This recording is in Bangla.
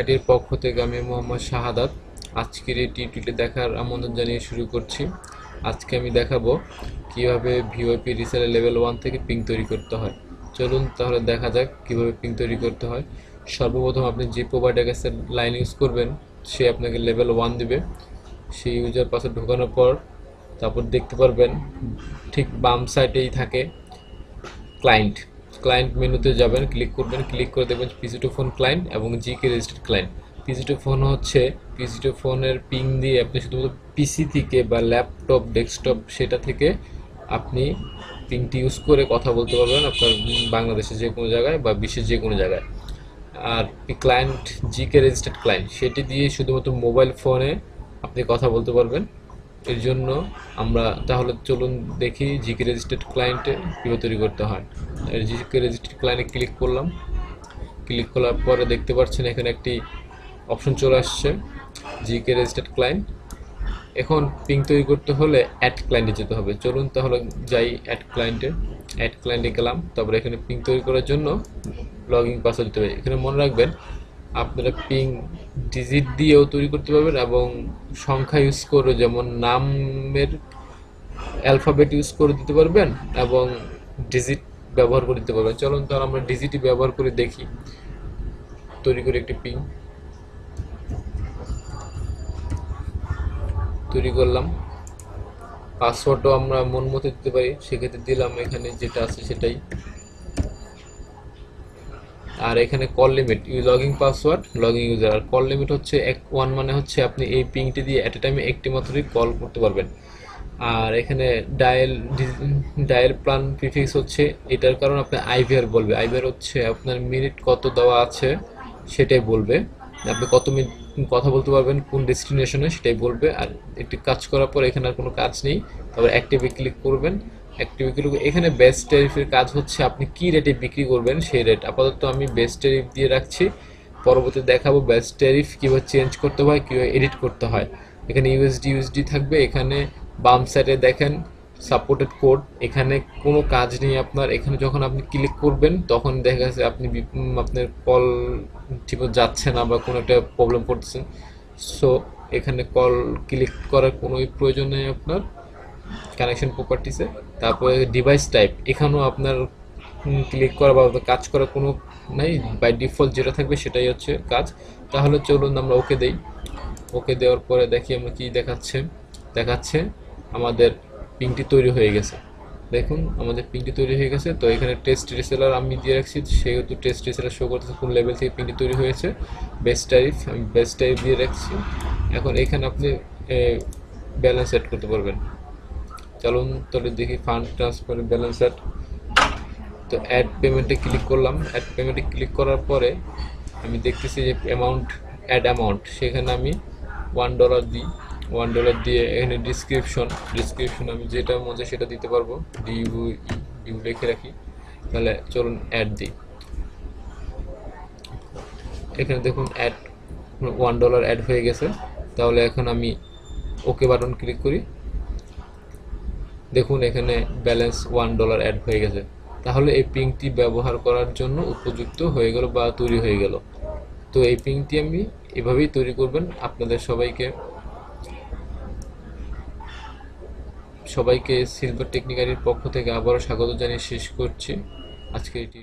এটির পক্ষ থেকে আমি মোহাম্মদ শাহাদাত আজকের এই টিউটোরিয়ালটি দেখার আমন্ত্রণ জানিয়ে শুরু করছি। আজকে আমি দেখাবো কিভাবে ভিওআইপি রিসেলার লেভেল 1 থেকে পিং তৈরি করতে হয়। চলুন তাহলে দেখা যাক কিভাবে পিং তৈরি করতে হয়। সর্বপ্রথম আপনি যে প্রোভাইডার কাছে লাইন ইউজ করবেন সে আপনাকে লেভেল 1 দিবে। সেই ইউজার পাসে ঢোকানোর পর তারপর দেখতে পারবেন ঠিক বাম সাইডেই থাকে ক্লায়েন্ট। ক্লায়েন্ট মেনুতে যাবেন, ক্লিক করবেন, ক্লিক করে দেখবেন পিসি2 ফোন ক্লায়েন্ট এবং জিকে রেজিস্টার্ড ক্লায়েন্ট। পিসি2 ফোন হচ্ছে পিসি2 ফোনের পিং দিয়ে আপনি শুধুমাত্র পিসি থেকে বা ল্যাপটপ ডেস্কটপ সেটা থেকে আপনি পিংটি ইউজ করে কথা বলতে পারবেন আপনার বাংলাদেশের যে কোনো জায়গায় বা বিশ্বের যে কোনো জায়গায়। আর ক্লায়েন্ট জিকে রেজিস্টার্ড ক্লায়েন্ট সেটি দিয়ে শুধুমাত্র মোবাইল ফোনে আপনি কথা বলতে পারবেন। এর জন্য আমরা তাহলে চলুন দেখি জিকে রেজিস্টার্ড ক্লায়েন্টে কীভাবে তৈরি করতে হয়। জিকে রেজিস্টার্ড ক্লায়েন্টে ক্লিক করলাম, ক্লিক করার পরে দেখতে পাচ্ছেন এখানে একটি অপশন চলে আসছে জিকে রেজিস্টার্ড ক্লায়েন্ট। এখন পিং তৈরি করতে হলে অ্যাড ক্লায়েন্টে যেতে হবে। চলুন তাহলে যাই অ্যাড ক্লায়েন্টে গেলাম। তারপরে এখানে পিং তৈরি করার জন্য লগ ইন পাসওয়ার্ড দিতে হবে। এখানে মনে রাখবেন আপনারা পিং ডিজিট দিয়েও তৈরি করতে পারবেন এবং সংখ্যা ইউজ করে যেমন নামের অ্যালফাবেট ইউজ করে দিতে পারবেন এবং ডিজিট ব্যবহার করে দিতে পারবেন। চলুন তাহলে আমরা ডিজিটই ব্যবহার করে দেখি, তৈরি করে একটি পিং তৈরি করলাম। পাসওয়ার্ডও আমরা মন মতো দিতে পারি, সেক্ষেত্রে দিলাম এখানে যেটা আছে সেটাই। আর এখানে call limit login password login user, আর কল লিমিট হচ্ছে 1 মানে হচ্ছে আপনি এই পিংটি দিয়ে অ্যাট এ টাইমে একটি মাত্রই কল করতে পারবেন। আর এখানে ডায়াল প্ল্যান প্রিফিক্স হচ্ছে এটার কারণ আপনি আইভিআর বলবে। আইভিআর হচ্ছে আপনার মিনিট কত দেওয়া আছে সেটাই বলবে, আপনি কত মিনিট কথা বলতে পারবেন কোন ডেস্টিনেশনে সেটাই বলবে। আর একটি কাজ করার পর এখানে আর কোনো কাজ নেই, তারপর অ্যাক্টিভে ক্লিক করবেন। অ্যাক্টিভে ক্লিক এখানে বেস্ট ট্যারিফের কাজ হচ্ছে আপনি কি রেটে বিক্রি করবেন সেই রেট। আপাতত আমি বেস্ট ট্যারিফ দিয়ে রাখছি, পরবর্তীতে দেখাবো বেস্ট ট্যারিফ কীভাবে চেঞ্জ করতে হয়, কীভাবে এডিট করতে হয়। এখানে ইউএসডি থাকবে। এখানে বাম সাইডে দেখেন সাপোর্টেড কোড, এখানে কোনো কাজ নেই আপনার। এখানে যখন আপনি ক্লিক করবেন তখন দেখা যাচ্ছে আপনি আপনার কল ঠিক যাচ্ছে না বা কোনো একটা প্রবলেম করতেছেন। সো এখানে কল ক্লিক করার কোনো প্রয়োজন নেই আপনার কানেকশন প্রপার্টিসে। তারপরে ডিভাইস টাইপ, এখানেও আপনার ক্লিক করা বা কাজ করার কোনো নাই, বাই ডিফল্ট যেটা থাকবে সেটাই হচ্ছে কাজ। তাহলে চলুন আমরা ওকে দেই। ওকে দেওয়ার পরে দেখি আমরা কি দেখাচ্ছে আমাদের পিংটি তৈরি হয়ে গেছে। দেখুন আমাদের পিংটি তৈরি হয়ে গেছে। তো এখানে টেস্ট রিসেলার আমি দিয়ে রাখছি, সেহেতু টেস্ট রিসেলার শো করতেছে কোন লেভেল থেকে পিংটি তৈরি হয়েছে। বেস্ট ট্যারিফ আমি বেস্ট ট্যারিফ দিয়ে রাখছি। এখন এখানে আপনি ব্যালেন্স সেট করতে পারবেন। চলুন তাহলে দেখি ফান্ড ট্রান্সফার ব্যালেন্স সেট। তো অ্যাড পেমেন্টে ক্লিক করলাম। অ্যাড পেমেন্টে ক্লিক করার পরে আমি দেখতেছি যে অ্যাড অ্যামাউন্ট, সেখানে আমি $1 দিই। $1 দিয়ে এখানে ডিসক্রিপশন আমি যেটা মজা সেটা দিতে পারবো, ডিউ লিখে রাখি। তাহলে চলুন অ্যাড দিই। এখানে দেখুন $1 অ্যাড হয়ে গেছে। তাহলে এখন আমি ওকে বাটন ক্লিক করি। দেখুন এখানে ব্যালেন্স $1 অ্যাড হয়ে গেছে। তাহলে এই পিংটি ব্যবহার করার জন্য উপযুক্ত হয়ে গেল বা তৈরি হয়ে গেল। তো এই পিংটি আমি এভাবেই তৈরি করবেন। আপনাদের সবাইকে সিলভার টেকনিক্যালের পক্ষ থেকে আবারও স্বাগত জানিয়ে শেষ করছি আজকে এটি।